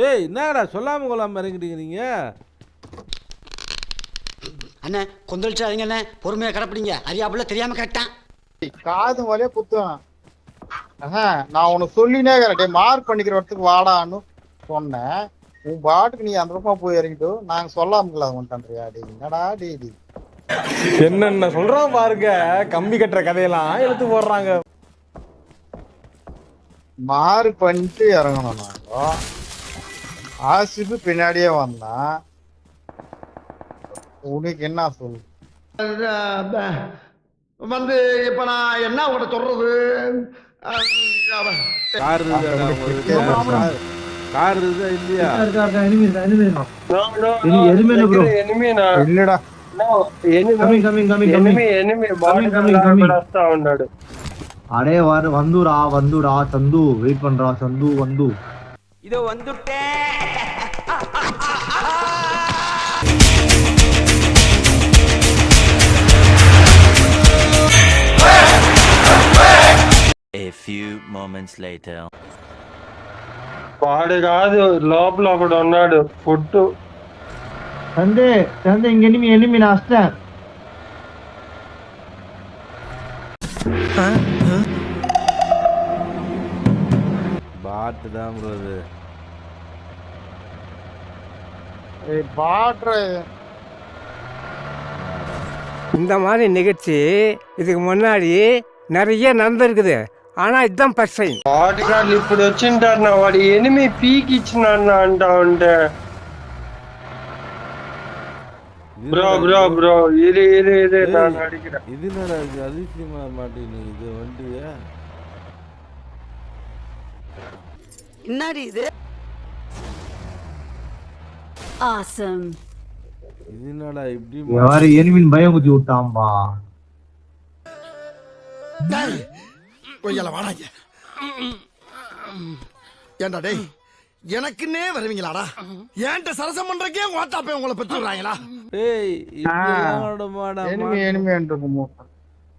ஏய் என்னடா சொல்லாம கொள்ளாம இறங்கிட்டீங்க நீங்க? அண்ணே கொந்தளிச்சாதீங்க அண்ணே, பொறுமையா கடப்பிடிங்க. அறியாப்புல தெரியாம கேட்டான். காது வலையே குத்துவேன். நான் உனக்கு சொல்லினே இருக்கிறேன், மார்க் பண்ணிக்கிற இடத்துக்கு வாடான்னு சொன்னேன். உன் பாட்டுக்கு நீ அந்த பக்கம் போய் இறங்கிட்டு நாங்க சொல்லாமல வந்துட்டா. டே என்னடா டே என்னென்ன சொல்றான் பாருங்க. கம்பி கட்டுற கதையெல்லாம் எடுத்து போடுறாங்க. மார்க் பண்ணிட்டு இறங்கணும். நாங்க ஆசிப்பு பின்னாடியே வந்தான். உனக்கு என்ன சொல்லு வந்து இப்ப நான் என்ன உங்கள்கிட்ட சொல்றது? கார் இருக்குதா இல்லையா? இல்லடா அடே வந்துடா வந்துடா சந்து வெயிட் பண்றா சந்து வந்து இதோ வந்துட்டேன். A few moments later. వాడు కాదు లోపల ఒకడు ఉన్నాడు పుట్టు சந்து சந்து இங்க எனிமி நான் அஸ்தேன். பாட்டு தான் ப்ரோ இது. இந்த மாதிரி நிகழ்ச்சி இதுக்கு முன்னாடி நிறைய நடந்திருக்குது. ஆனா இதுதான் ஃபர்ஸ்ட் டைம். వాడు కాదు ఇప్పుడు వచ్చింటారు నా వాడు ఎనిమి పీకి ఇచ్చినాడు అంటా ఉంటే ப்ரோ ப்ரோ ப்ரோ இரு இரு இரு நான் அடிக்கிறேன். இது என்னடா இது அதிசயமா மாட்டேங்குது இது வண்டியா? என்னடி இது? Awesome. இது என்னடா இப்படி யாரு எனிமின் பயம் குத்தி விட்டாம்பா. கொய்யால வாடாங்க. ஏண்டா டேய் எனக்குன்னே வருவீங்களாடா? ஏன்ட்ட சரசம் பண்றக்கே ஓட்டாப்பே உங்களை பெற்றுறாங்களா? ஏய் இப்படி மாடா எனிமி என்று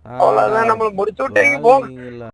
அவ்வளவுதான் நம்மள முடிச்சு விட்டீங்க போங்க.